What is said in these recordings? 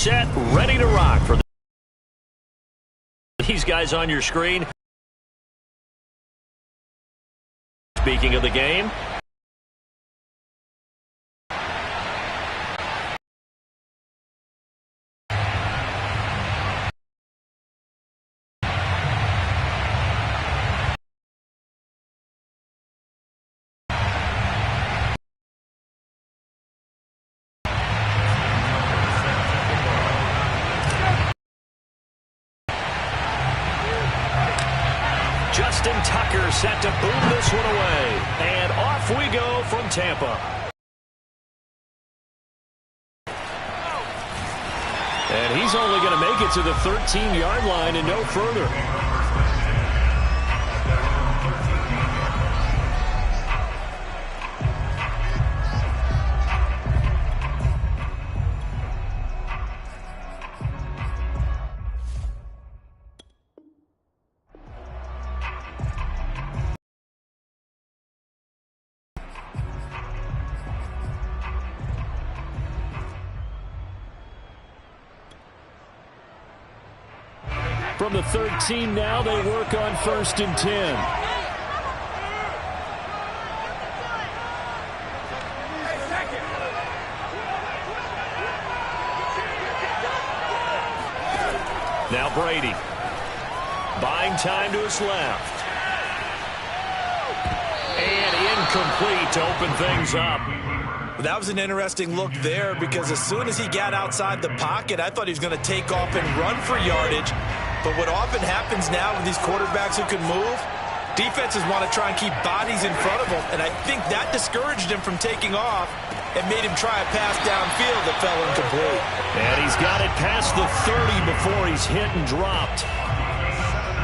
set, ready to rock for these guys on your screen. Speaking of the game, Justin Tucker set to boom this one away. And off we go from Tampa. And he's only going to make it to the 13-yard line and no further. From the 13 now, they work on 1st and 10. Now Brady. Buying time to his left. And incomplete to open things up. That was an interesting look there because as soon as he got outside the pocket, I thought he was going to take off and run for yardage. But what often happens now with these quarterbacks who can move, defenses want to try and keep bodies in front of them, and I think that discouraged him from taking off and made him try a pass downfield that fell incomplete. And he's got it past the 30 before he's hit and dropped.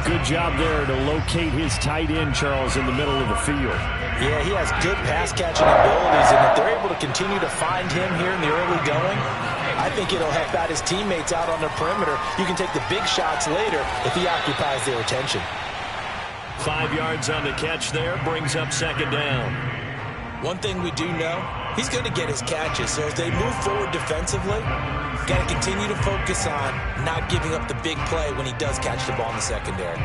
Good job there to locate his tight end, Charles, in the middle of the field. Yeah, he has good pass-catching abilities, and if they're able to continue to find him here in the early going, I think it'll help out his teammates out on the perimeter. You can take the big shots later if he occupies their attention. 5 yards on the catch there, brings up 2nd down. One thing we do know, he's going to get his catches. So as they move forward defensively, got to continue to focus on not giving up the big play when he does catch the ball in the secondary.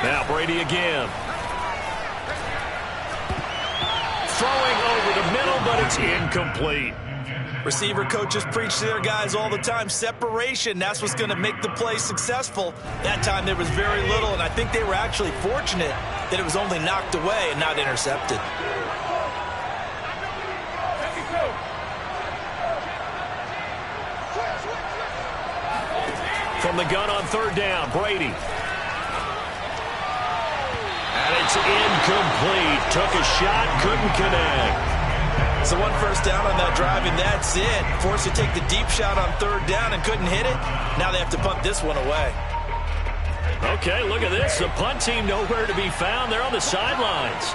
Now Brady again. Throwing over the middle, but it's incomplete. Receiver coaches preach to their guys all the time. Separation, that's what's going to make the play successful. That time there was very little, and I think they were actually fortunate that it was only knocked away and not intercepted. From the gun on 3rd down, Brady. And it's incomplete. Took a shot, couldn't connect. So 1 first down on that drive, and that's it. Forced to take the deep shot on 3rd down and couldn't hit it. Now they have to punt this one away. Okay, look at this. The punt team nowhere to be found. They're on the sidelines.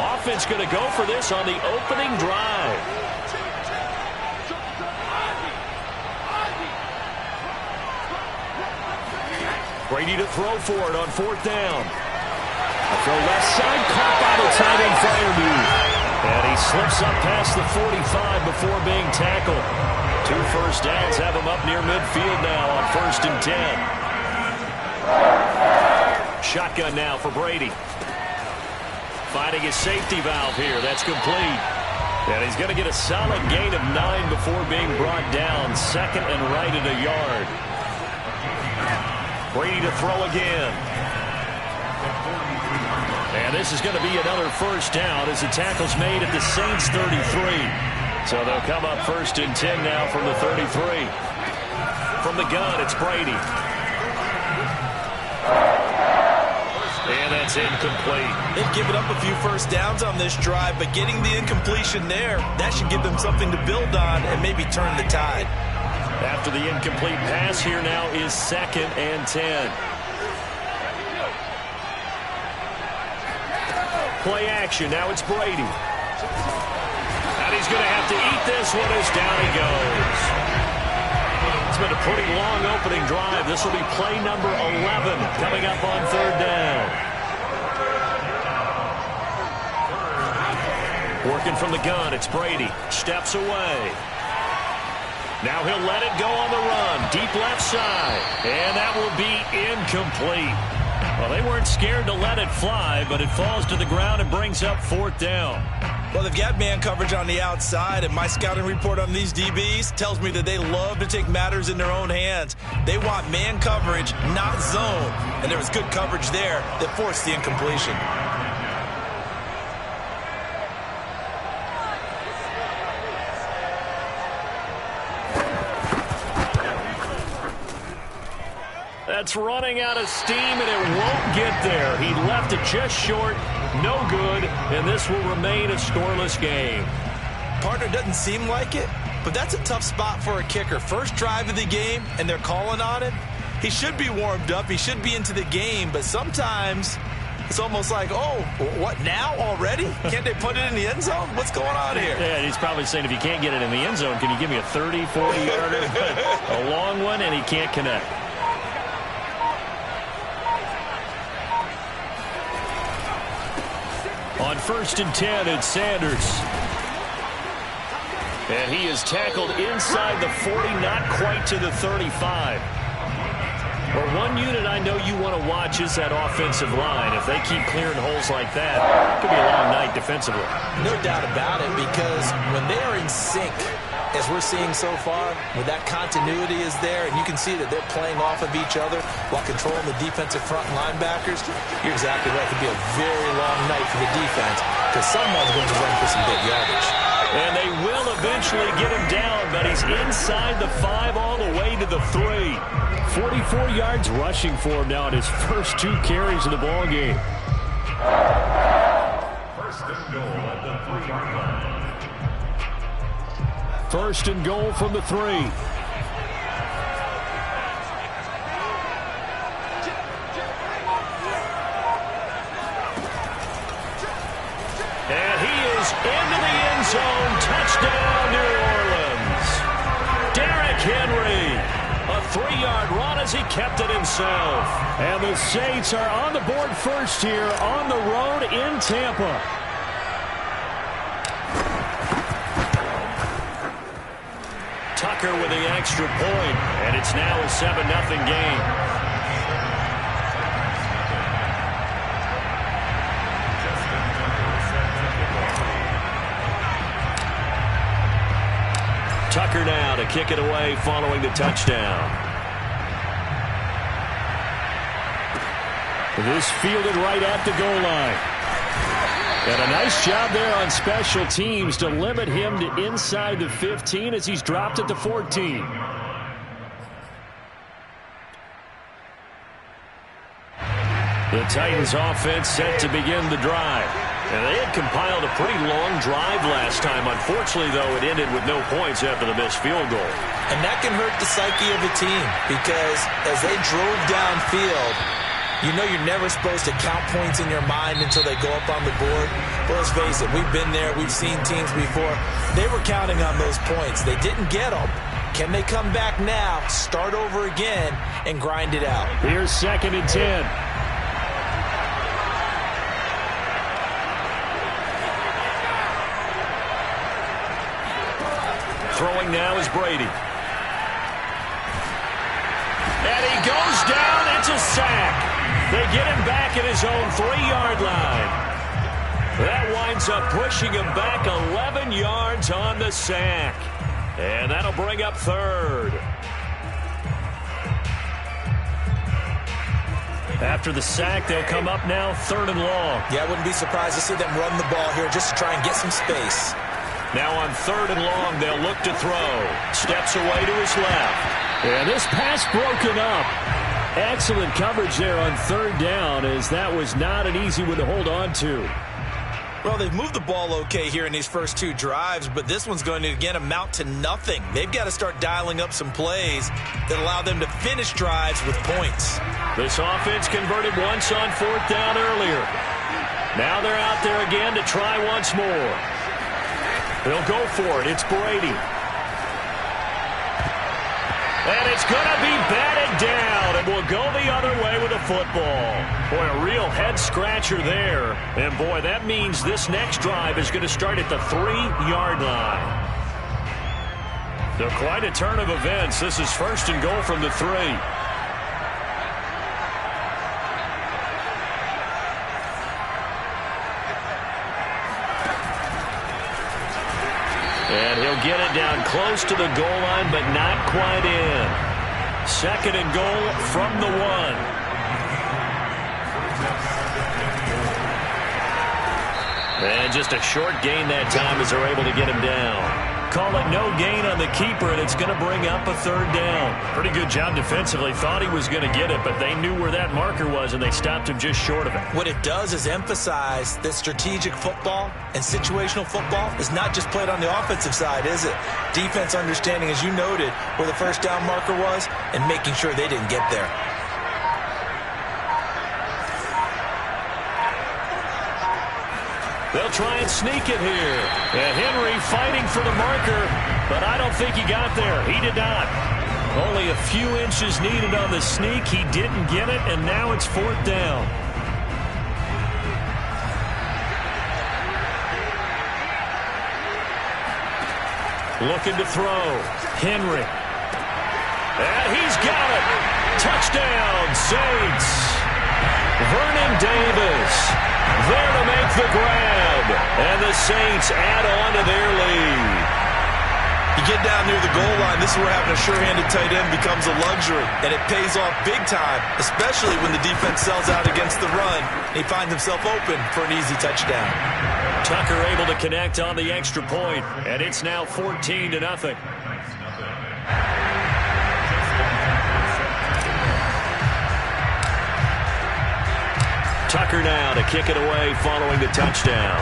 Offense going to go for this on the opening drive. Brady to throw for it on 4th down. A throw left side, caught by the tight end Freiermuth. And he slips up past the 45 before being tackled. 2 first downs have him up near midfield now on 1st and 10. Shotgun now for Brady. Finding his safety valve here. That's complete. And he's going to get a solid gain of 9 before being brought down. 2nd and right at a yard. Brady to throw again. And this is going to be another first down as the tackle's made at the Saints 33. So they'll come up 1st and 10 now from the 33. From the gun, it's Brady. And that's incomplete. They've given up a few first downs on this drive, but getting the incompletion there, that should give them something to build on and maybe turn the tide. After the incomplete pass, here now is 2nd and 10. Play action. Now it's Brady. And he's going to have to eat this one as down he goes. been a pretty long opening drive. This will be play number 11 coming up on third down. Working from the gun, it's Brady. Steps away. Now he'll let it go on the run. Deep left side. And that will be incomplete. Well, they weren't scared to let it fly, but it falls to the ground and brings up fourth down. Well, they've got man coverage on the outside, and my scouting report on these DBs tells me that they love to take matters in their own hands. They want man coverage, not zone. And there was good coverage there that forced the incompletion. That's running out of steam, and it won't get there. He left it just short, no good, and this will remain a scoreless game. Partner, doesn't seem like it, but that's a tough spot for a kicker. First drive of the game, and they're calling on it. He should be warmed up. He should be into the game, but sometimes it's almost like, oh, what now already? Can't they put it in the end zone? What's going on here? Yeah, he's probably saying, if you can't get it in the end zone, can you give me a 30, 40-yarder? A long one, and he can't connect. On 1st and 10, it's Sanders. And he is tackled inside the 40, not quite to the 35. Well, one unit I know you want to watch is that offensive line. If they keep clearing holes like that, it could be a long night defensively. No doubt about it, because when they are in sync, as we're seeing so far, when that continuity is there, and you can see that they're playing off of each other while controlling the defensive front linebackers, you're exactly right. It could be a very long night for the defense, because someone's going to run for some big yardage. And they will eventually get him down, but he's inside the 5 all the way to the 3. 44 yards rushing for him now in his first 2 carries of the ball game. First and goal at the 3-yard line. First and goal from the 3. And he is into the end zone. Touchdown, New Orleans. Derrick Henry. A 3-yard run as he kept it himself. And the Saints are on the board first here on the road in Tampa. Tucker with the extra point, and it's now a 7-0 game. Tucker now to kick it away following the touchdown. This fielded right at the goal line. And a nice job there on special teams to limit him to inside the 15 as he's dropped it to 14. The Titans offense set to begin the drive. And they had compiled a pretty long drive last time. Unfortunately, though, it ended with no points after the missed field goal. And that can hurt the psyche of a team, because as they drove downfield, you know you're never supposed to count points in your mind until they go up on the board. But let's face it, we've been there. We've seen teams before. They were counting on those points. They didn't get them. Can they come back now, start over again, and grind it out? Here's 2nd and 10. Throwing now is Brady. And he goes down. It's a sack. They get him back at his own 3-yard line. That winds up pushing him back 11 yards on the sack. And that'll bring up 3rd. After the sack, they'll come up now 3rd and long. Yeah, I wouldn't be surprised to see them run the ball here just to try and get some space. Now on 3rd and long, they'll look to throw. Steps away to his left. And this pass broken up. Excellent coverage there on 3rd down, as that was not an easy one to hold on to. Well, they've moved the ball okay here in these first 2 drives, but this one's going to, again, amount to nothing. They've got to start dialing up some plays that allow them to finish drives with points. This offense converted once on 4th down earlier. Now they're out there again to try once more. They'll go for it. It's Brady. And it's going to be batted down, and we'll go the other way with the football. Boy, a real head-scratcher there. And, boy, that means this next drive is going to start at the 3-yard line. So quite a turn of events. This is first and goal from the 3. And he'll get it down close to the goal line, but not quite in. Second and goal from the 1. And just a short gain that time as they're able to get him down. Call it no gain on the keeper, and it's going to bring up a 3rd down. Pretty good job defensively. Thought he was going to get it, but they knew where that marker was, and they stopped him just short of it. What it does is emphasize that strategic football and situational football is not just played on the offensive side, is it? Defense understanding, as you noted, where the first down marker was and making sure they didn't get there. They'll try and sneak it here. And Henry fighting for the marker, but I don't think he got there. He did not. Only a few inches needed on the sneak. He didn't get it, and now it's 4th down. Looking to throw. Henry. And he's got it. Touchdown, Saints. Vernon Davis there to make the grab. And the Saints add on to their lead. You get down near the goal line, this is where having a sure-handed tight end becomes a luxury. And it pays off big time, especially when the defense sells out against the run. And he finds himself open for an easy touchdown. Tucker able to connect on the extra point, and it's now 14-0. Tucker now to kick it away following the touchdown.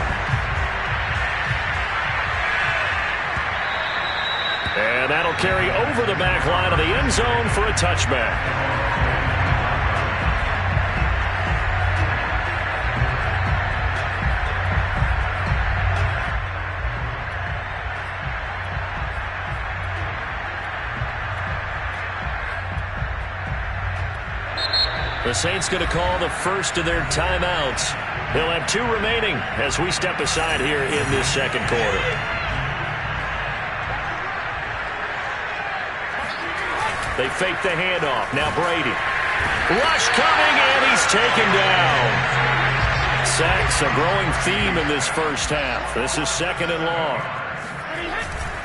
And that'll carry over the back line of the end zone for a touchback. The Saints going to call the first of their timeouts. He'll have 2 remaining as we step aside here in this second quarter. They fake the handoff. Now Brady. Rush coming, and he's taken down. Sacks a growing theme in this first half. This is 2nd and long.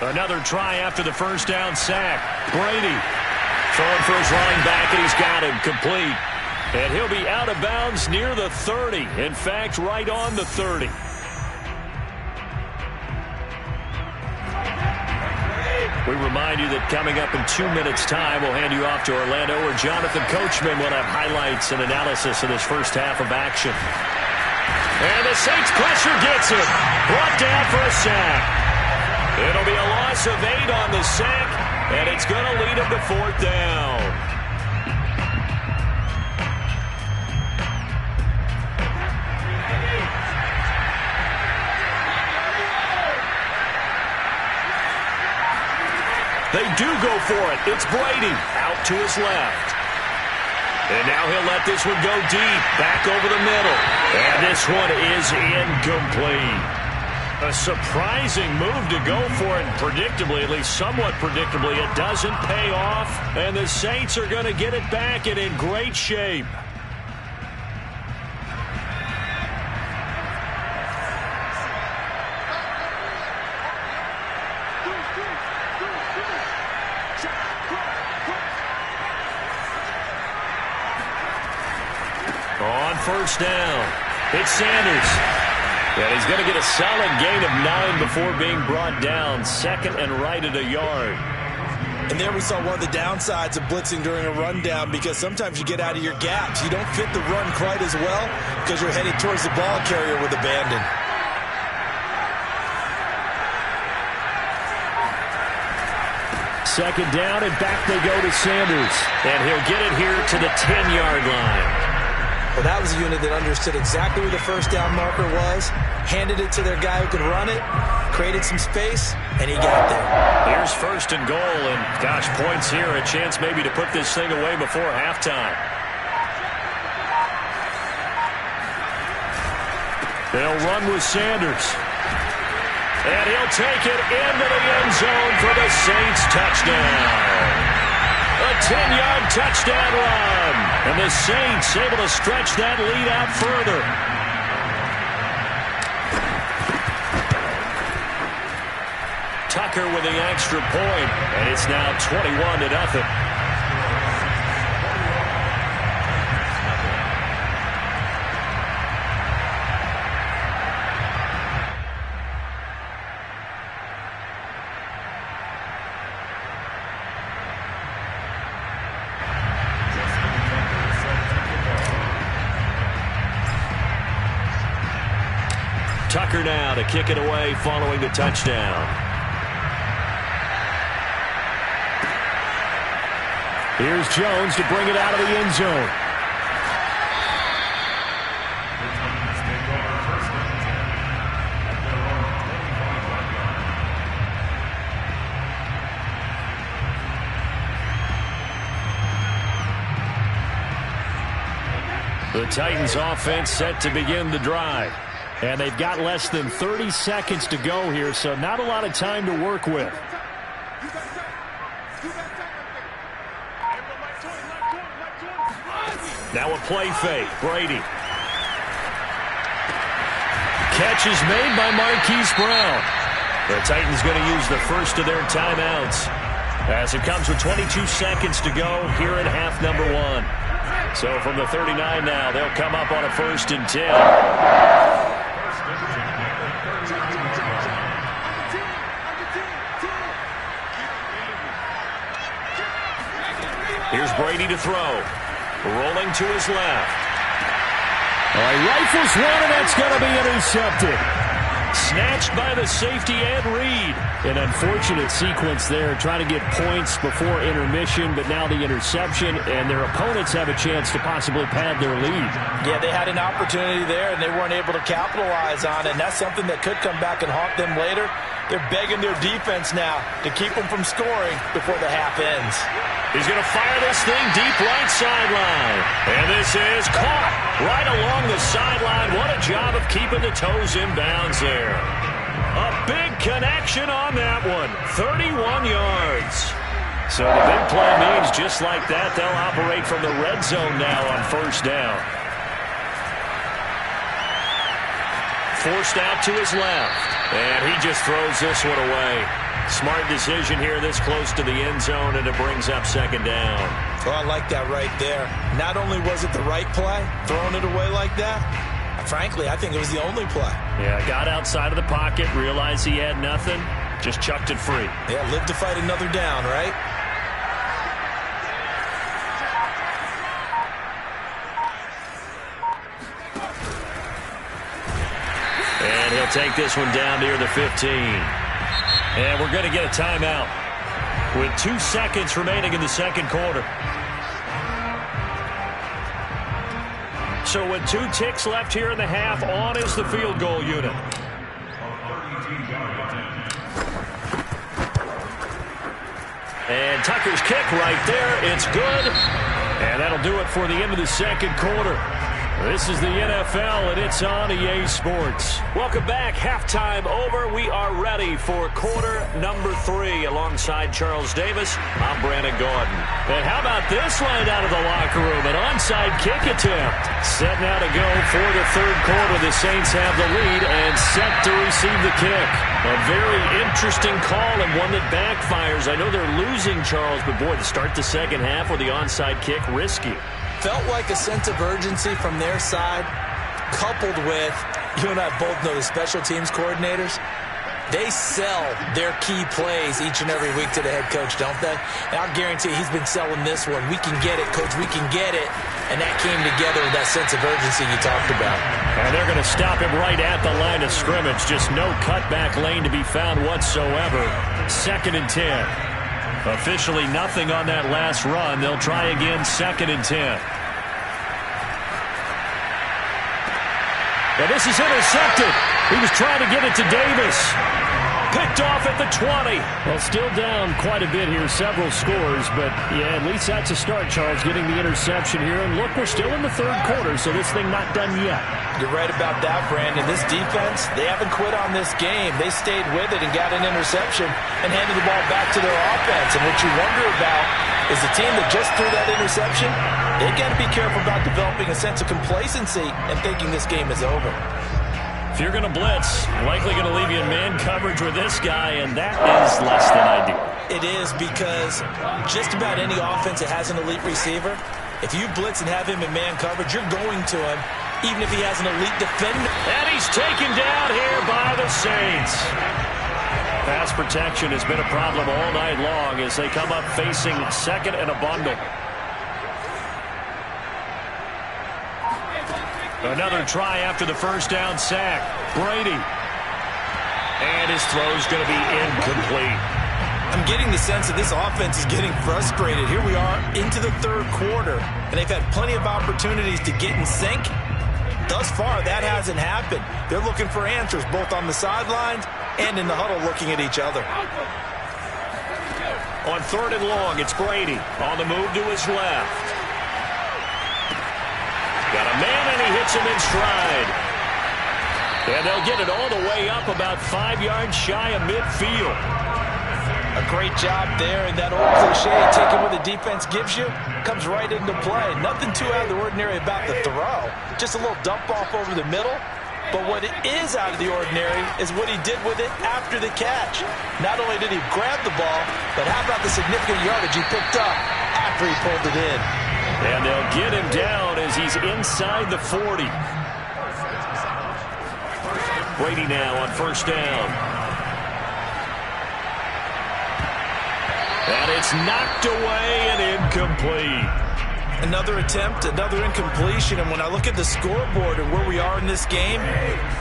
Another try after the first down sack. Brady throwing for his running back, and he's got him complete. And he'll be out of bounds near the 30. In fact, right on the 30. We remind you that coming up in 2 minutes' time, we'll hand you off to Orlando, where Jonathan Coachman will have highlights and analysis of this first half of action. And the Saints pressure gets him. Brought down for a sack. It'll be a loss of 8 on the sack, and it's going to lead him to 4th down. They do go for it. It's Brady out to his left. And now he'll let this one go deep, back over the middle. And this one is incomplete. A surprising move to go for it, and predictably, at least somewhat predictably, it doesn't pay off. And the Saints are going to get it back and in great shape. On first down, it's Sanders. And he's going to get a solid gain of 9 before being brought down. 2nd and right at a yard. And there we saw one of the downsides of blitzing during a rundown, because sometimes you get out of your gaps. You don't fit the run quite as well because you're headed towards the ball carrier with abandon. Second down, and back they go to Sanders. And he'll get it here to the 10-yard line. Well, that was a unit that understood exactly where the first down marker was, handed it to their guy who could run it, created some space, and he got there. Here's first and goal, and gosh, points here, a chance maybe to put this thing away before halftime. They'll run with Sanders. And he'll take it into the end zone for the Saints touchdown. A 10-yard touchdown run. And the Saints able to stretch that lead out further. Tucker with the extra point, and it's now 21-0. Tucker now to kick it away following the touchdown. Here's Jones to bring it out of the end zone. The Titans offense set to begin the drive. And they've got less than 30 seconds to go here, so not a lot of time to work with. Now a play fake. Brady. Catch is made by Marquise Brown. The Titans going to use the first of their timeouts as it comes with 22 seconds to go here in half number 1. So from the 39 now, they'll come up on a 1st and 10. Here's Brady to throw. Rolling to his left. Rifles one, and that's going to be intercepted. Snatched by the safety, Ed Reed. An unfortunate sequence there, trying to get points before intermission, but now the interception, and their opponents have a chance to possibly pad their lead. Yeah, they had an opportunity there, and they weren't able to capitalize on it, and that's something that could come back and haunt them later. They're begging their defense now to keep them from scoring before the half ends. He's going to fire this thing deep right sideline. And this is caught right along the sideline. What a job of keeping the toes in bounds there. A big connection on that one. 31 yards. So the big play means just like that, they'll operate from the red zone now on 1st down. Forced out to his left. And he just throws this one away. Smart decision here this close to the end zone, and it brings up 2nd down. Oh, I like that right there. Not only was it the right play, throwing it away like that, frankly, I think it was the only play. Yeah, got outside of the pocket, realized he had nothing, just chucked it free. Yeah, live to fight another down, right? And he'll take this one down near the 15. And we're going to get a timeout with 2 seconds remaining in the 2nd quarter. So with 2 ticks left here in the half, on is the field goal unit. And Tucker's kick right there. It's good. And that'll do it for the end of the 2nd quarter. This is the NFL, and it's on EA Sports. Welcome back. Halftime over. We are ready for quarter number 3. Alongside Charles Davis, I'm Brandon Gordon. And how about this line out of the locker room? An onside kick attempt. Set now to go for the 3rd quarter. The Saints have the lead and set to receive the kick. A very interesting call and one that backfires. I know they're losing, Charles, but boy, to start the 2nd half with the onside kick, risky. Felt like a sense of urgency from their side, coupled with, you and I both know the special teams coordinators, they sell their key plays each and every week to the head coach, don't they? And I'll guarantee he's been selling this one. We can get it, coach, we can get it. And that came together with that sense of urgency you talked about. And they're going to stop him right at the line of scrimmage. Just no cutback lane to be found whatsoever. 2nd and 10. Officially nothing on that last run. They'll try again, 2nd and 10. And this is intercepted. He was trying to get it to Davis. Picked off at the 20. Well, still down quite a bit here, several scores, but yeah, at least that's a start, Charles, getting the interception here. And look, we're still in the third quarter, so this thing not done yet. You're right about that, Brandon. This defense, they haven't quit on this game. They stayed with it and got an interception and handed the ball back to their offense. And what you wonder about is the team that just threw that interception, they got to be careful about developing a sense of complacency and thinking this game is over. If you're going to blitz, likely going to leave you in man coverage with this guy, and that is less than ideal. It is, because just about any offense that has an elite receiver, if you blitz and have him in man coverage, you're going to him, even if he has an elite defender. And he's taken down here by the Saints. Pass protection has been a problem all night long as they come up facing second and a bundle. Another try after the first down sack. Brady. And his throw's going to be incomplete. I'm getting the sense that this offense is getting frustrated. Here we are into the third quarter, and they've had plenty of opportunities to get in sync. Thus far, that hasn't happened. They're looking for answers both on the sidelines and in the huddle looking at each other. On third and long, it's Brady on the move to his left. Got a man, and he hits him in stride. And they'll get it all the way up about 5 yards shy of midfield. A great job there, and that old cliche, taking what the defense gives you, comes right into play. Nothing too out of the ordinary about the throw. Just a little dump off over the middle. But what is out of the ordinary is what he did with it after the catch. Not only did he grab the ball, but how about the significant yardage he picked up after he pulled it in. And they'll get him down as he's inside the 40. Brady now on first down. And it's knocked away and incomplete. Another attempt, another incompletion, and when I look at the scoreboard and where we are in this game,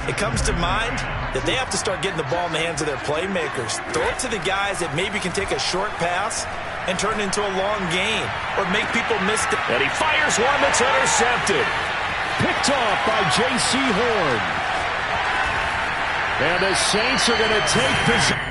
it comes to mind that they have to start getting the ball in the hands of their playmakers. Throw it to the guys that maybe can take a short pass and turn it into a long gain, or make people miss it. And he fires one that's intercepted. Picked off by J.C. Horn. And the Saints are going to take possession.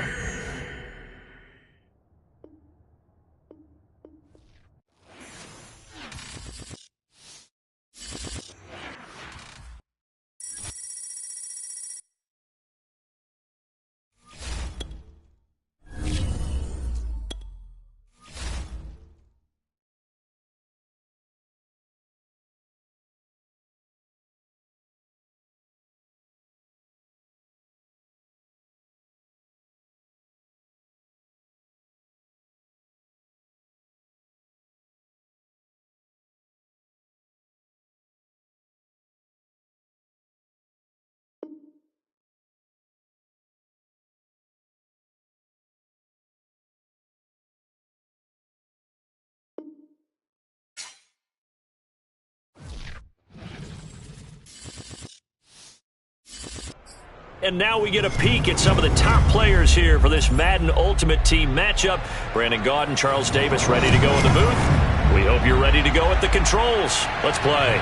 And now we get a peek at some of the top players here for this Madden Ultimate Team matchup. Brandon Gaudin and Charles Davis ready to go in the booth. We hope you're ready to go at the controls. Let's play.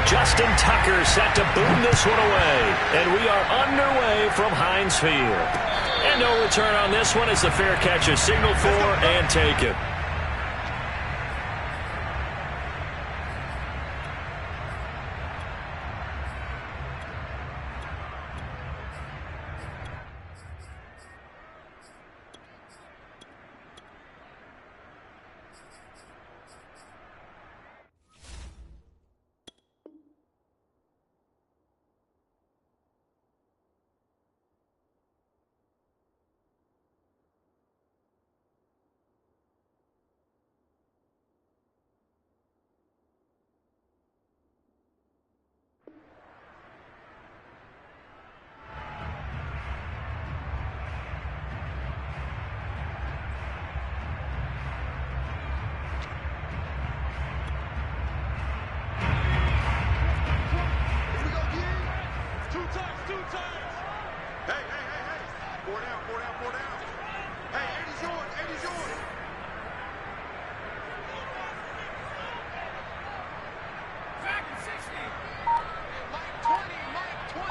Justin Tucker set to boom this one away. And we are underway from Heinz Field. And no return on this one as the fair catch is signaled for and taken. Hey, hey, hey, hey. 4 down, 4 down, 4 down. Hey, 80's yours, 80's yours. Second 60. Mike 20, Mike 20.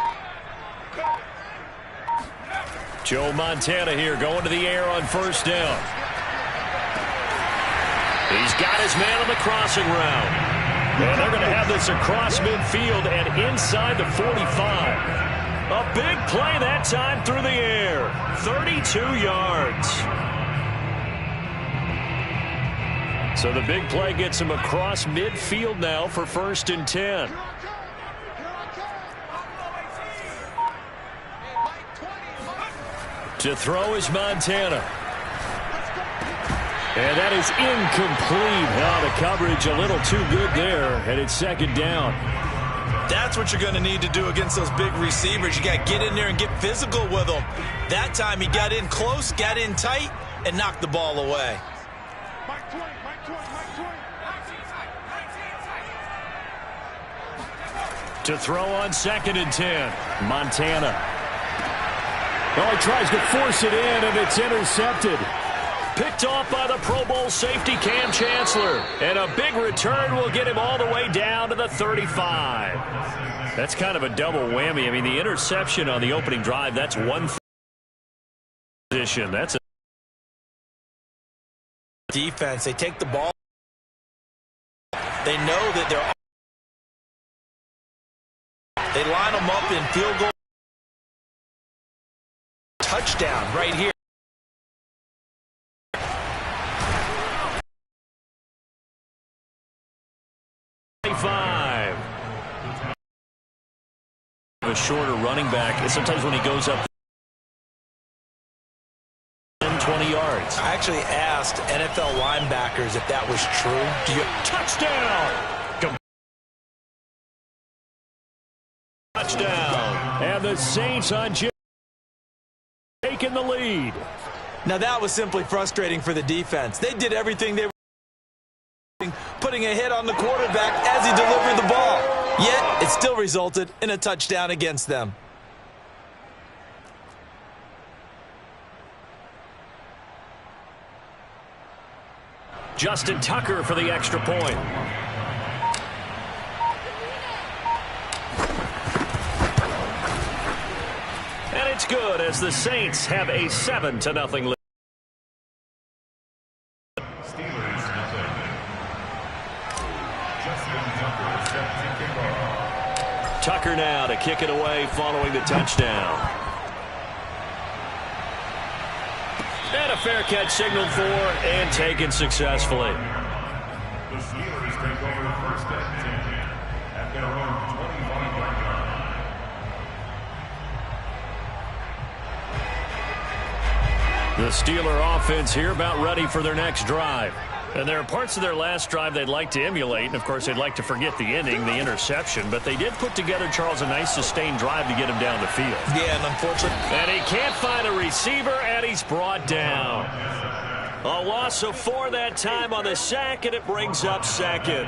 Joe Montana here going to the air on first down. He's got his man on the crossing route. And they're going to have this across midfield and inside the 45. A big play that time through the air. 32 yards. So the big play gets him across midfield now for 1st and 10. To throw is Montana. And that is incomplete. Oh, the coverage a little too good there, and it's 2nd down. That's what you're going to need to do against those big receivers. You got to get in there and get physical with them. That time he got in close, got in tight, and knocked the ball away. Mike 20, Mike 20, Mike 20. To throw on 2nd and 10, Montana. Oh, he tries to force it in, and it's intercepted. Picked off by the Pro Bowl safety Cam Chancellor. And a big return will get him all the way down to the 35. That's kind of a double whammy. I mean, the interception on the opening drive, that's one position. That's a defense. They take the ball. They know that they line them up in field goal. Touchdown right here. A shorter running back. Sometimes when he goes up 10-20 yards. I actually asked NFL linebackers if that was true. Do you touchdown? Touchdown. And the Saints on taking the lead. Now that was simply frustrating for the defense. They did everything they were putting a hit on the quarterback as he delivered the ball. Yet, it still resulted in a touchdown against them. Justin Tucker for the extra point. And it's good as the Saints have a 7-0 lead. Tucker now to kick it away following the touchdown. And a fair catch signaled for and taken successfully. The Steelers take over 1st and 10 at their own 25-yard line. The Steeler offense here about ready for their next drive. And there are parts of their last drive they'd like to emulate. And, of course, they'd like to forget the ending, the interception. But they did put together, Charles, a nice sustained drive to get him down the field. Yeah, and unfortunately. And he can't find a receiver, and he's brought down. A loss of 4 that time on the sack, and it brings up 2nd.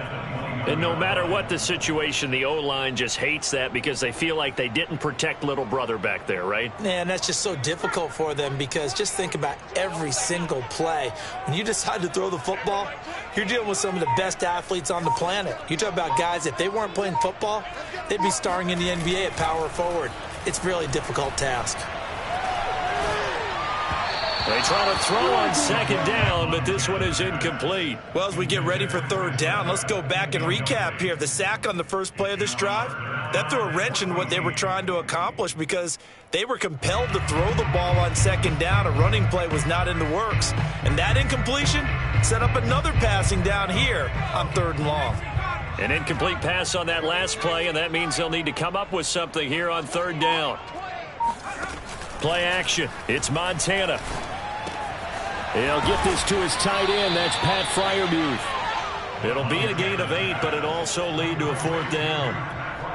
And no matter what the situation, the O-line just hates that because they feel like they didn't protect little brother back there, right? Man, that's just so difficult for them because just think about every single play. When you decide to throw the football, you're dealing with some of the best athletes on the planet. You talk about guys, if they weren't playing football, they'd be starring in the NBA at power forward. It's a really difficult task. They try to throw on 2nd down, but this one is incomplete. Well, as we get ready for 3rd down, let's go back and recap here. The sack on the first play of this drive, that threw a wrench in what they were trying to accomplish because they were compelled to throw the ball on 2nd down. A running play was not in the works. And that incompletion set up another passing down here on 3rd and long. An incomplete pass on that last play, and that means they'll need to come up with something here on 3rd down. Play action. It's Montana. He'll get this to his tight end. That's Pat Freiermuth. It'll be a gain of 8, but it also lead to a 4th down.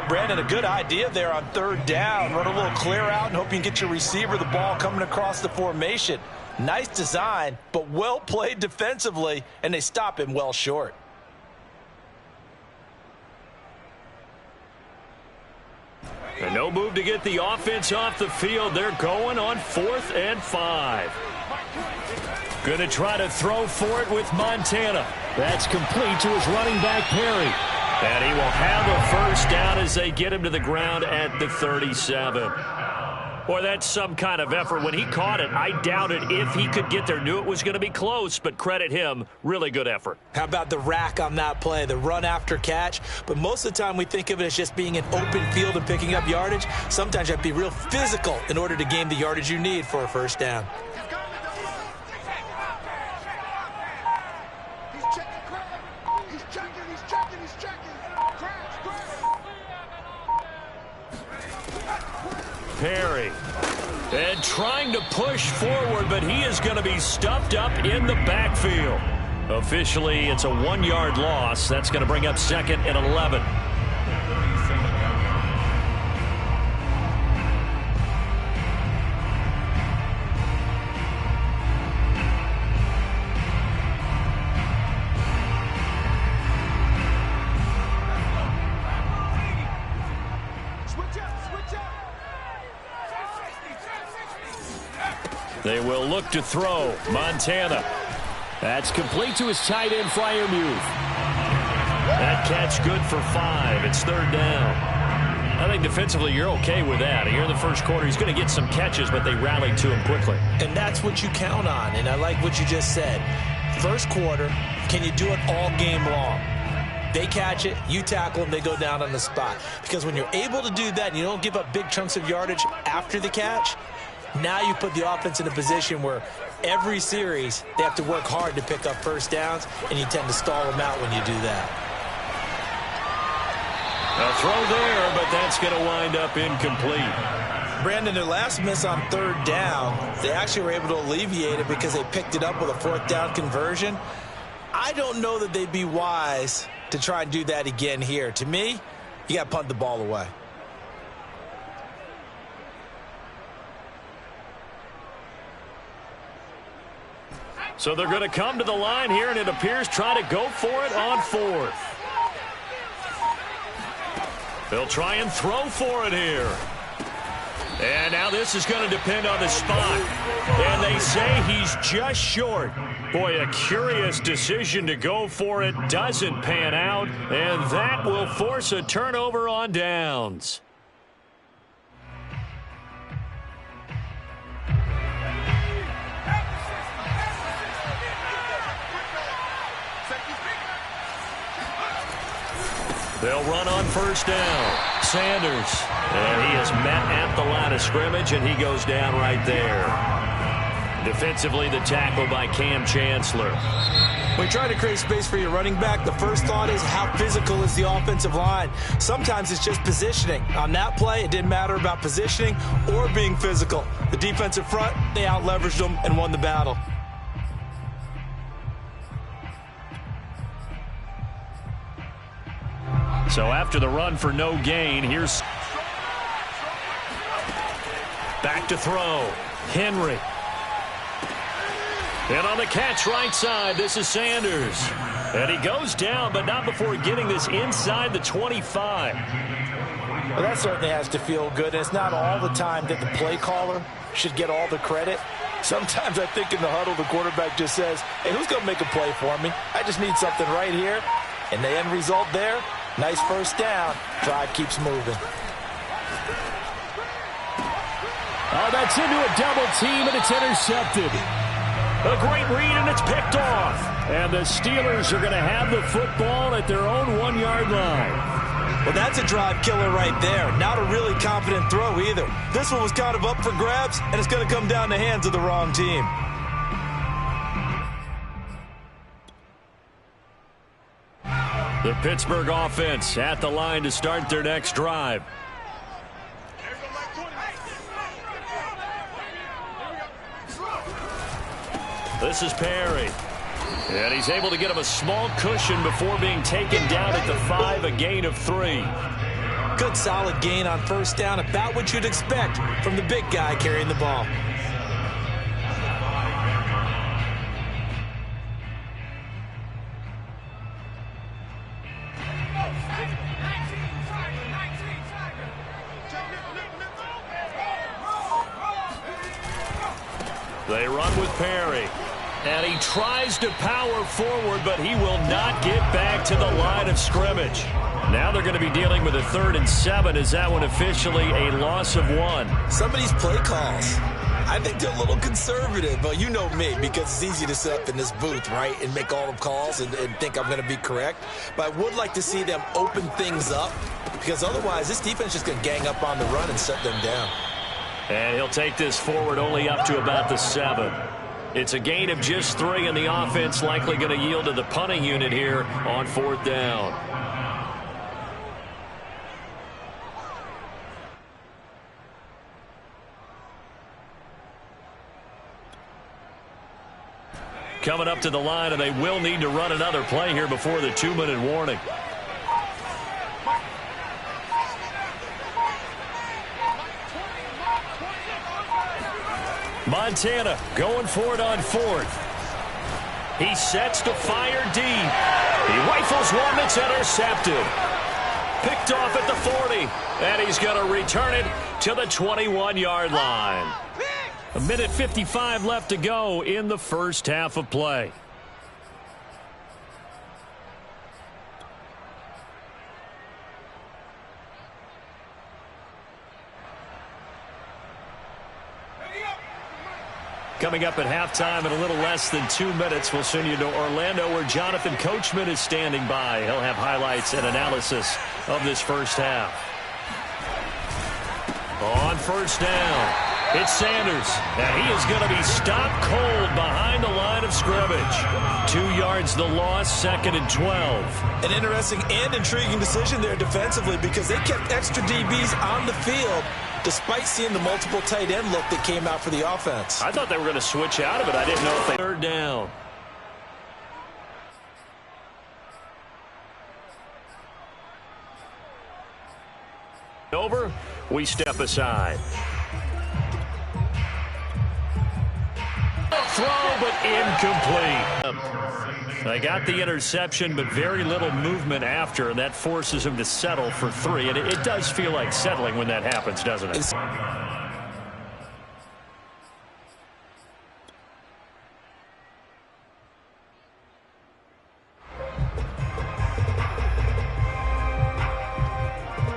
Brandon, a good idea there on 3rd down. Run a little clear out and hope you can get your receiver the ball coming across the formation. Nice design, but well played defensively, and they stop him well short. And no move to get the offense off the field. They're going on 4th and 5. Going to try to throw for it with Montana. That's complete to his running back, Perry. And he will have a first down as they get him to the ground at the 37. Boy, that's some kind of effort. When he caught it, I doubted if he could get there. Knew it was going to be close, but credit him. Really good effort. How about the rack on that play, the run after catch? But most of the time we think of it as just being an open field and picking up yardage. Sometimes you have to be real physical in order to gain the yardage you need for a first down. Perry. And trying to push forward, but he is going to be stuffed up in the backfield. Officially, it's a 1-yard loss. That's going to bring up 2nd and 11. They will look to throw. Montana. That's complete to his tight end, Freiermuth. That catch good for 5. It's 3rd down. I think defensively you're okay with that. Here in the first quarter, he's going to get some catches, but they rallied to him quickly. And that's what you count on, and I like what you just said. First quarter, can you do it all game long? They catch it, you tackle them, they go down on the spot. Because when you're able to do that and you don't give up big chunks of yardage after the catch, now you put the offense in a position where every series they have to work hard to pick up first downs, and you tend to stall them out when you do that. A throw there, but that's going to wind up incomplete. Brandon, their last miss on 3rd down, they actually were able to alleviate it because they picked it up with a 4th down conversion. I don't know that they'd be wise to try and do that again here. To me, you got to punt the ball away. So they're going to come to the line here, and it appears try to go for it on 4th. They'll try and throw for it here. And now this is going to depend on the spot. And they say he's just short. Boy, a curious decision to go for it. Doesn't pan out. And that will force a turnover on downs. They'll run on 1st down. Sanders. And he is met at the line of scrimmage, and he goes down right there. Defensively, the tackle by Cam Chancellor. When you try to create space for your running back, the first thought is how physical is the offensive line. Sometimes it's just positioning. On that play, it didn't matter about positioning or being physical. The defensive front, they out-leveraged them and won the battle. So after the run for no gain, here's back to throw. Henry. And on the catch right side, this is Sanders. And he goes down, but not before getting this inside the 25. Well, that certainly has to feel good. It's not all the time that the play caller should get all the credit. Sometimes I think in the huddle, the quarterback just says, hey, who's going to make a play for me? I just need something right here. And the end result there, nice first down. Drive keeps moving. Oh, that's into a double team, and it's intercepted. A great read, and it's picked off. And the Steelers are going to have the football at their own 1-yard line. Well, that's a drive killer right there. Not a really confident throw either. This one was kind of up for grabs, and it's going to come down the hands of the wrong team. The Pittsburgh offense at the line to start their next drive. This is Perry. And he's able to get him a small cushion before being taken down at the 5, a gain of 3. Good solid gain on first down, about what you'd expect from the big guy carrying the ball. They run with Perry. And he tries to power forward, but he will not get back to the line of scrimmage. Now they're going to be dealing with a 3rd and 7. Is that one officially a loss of 1? Some of these play calls, I think they're a little conservative, but you know me, because it's easy to sit up in this booth, right, and make all the calls and think I'm going to be correct. But I would like to see them open things up, because otherwise this defense is just going to gang up on the run and shut them down. And he'll take this forward only up to about the 7. It's a gain of just 3, and the offense likely going to yield to the punting unit here on 4th down. Coming up to the line, and they will need to run another play here before the 2-minute warning. Montana going for it on 4th. He sets to fire deep. He rifles one that's intercepted. Picked off at the 40. And he's going to return it to the 21-yard line. 1:55 left to go in the first half of play. Coming up at halftime in a little less than 2 minutes, we'll send you to Orlando, where Jonathan Coachman is standing by. He'll have highlights and analysis of this first half. On 1st down, it's Sanders, and he is going to be stopped cold behind the line of scrimmage. 2 yards the loss, 2nd and 12. An interesting and intriguing decision there defensively, because they kept extra DBs on the field despite seeing the multiple tight end look that came out for the offense. I thought they were going to switch out of it. I didn't know if they... 3rd down. Over, we step aside. Throw, but incomplete. They got the interception, but very little movement after, and that forces him to settle for 3. And it does feel like settling when that happens, doesn't it?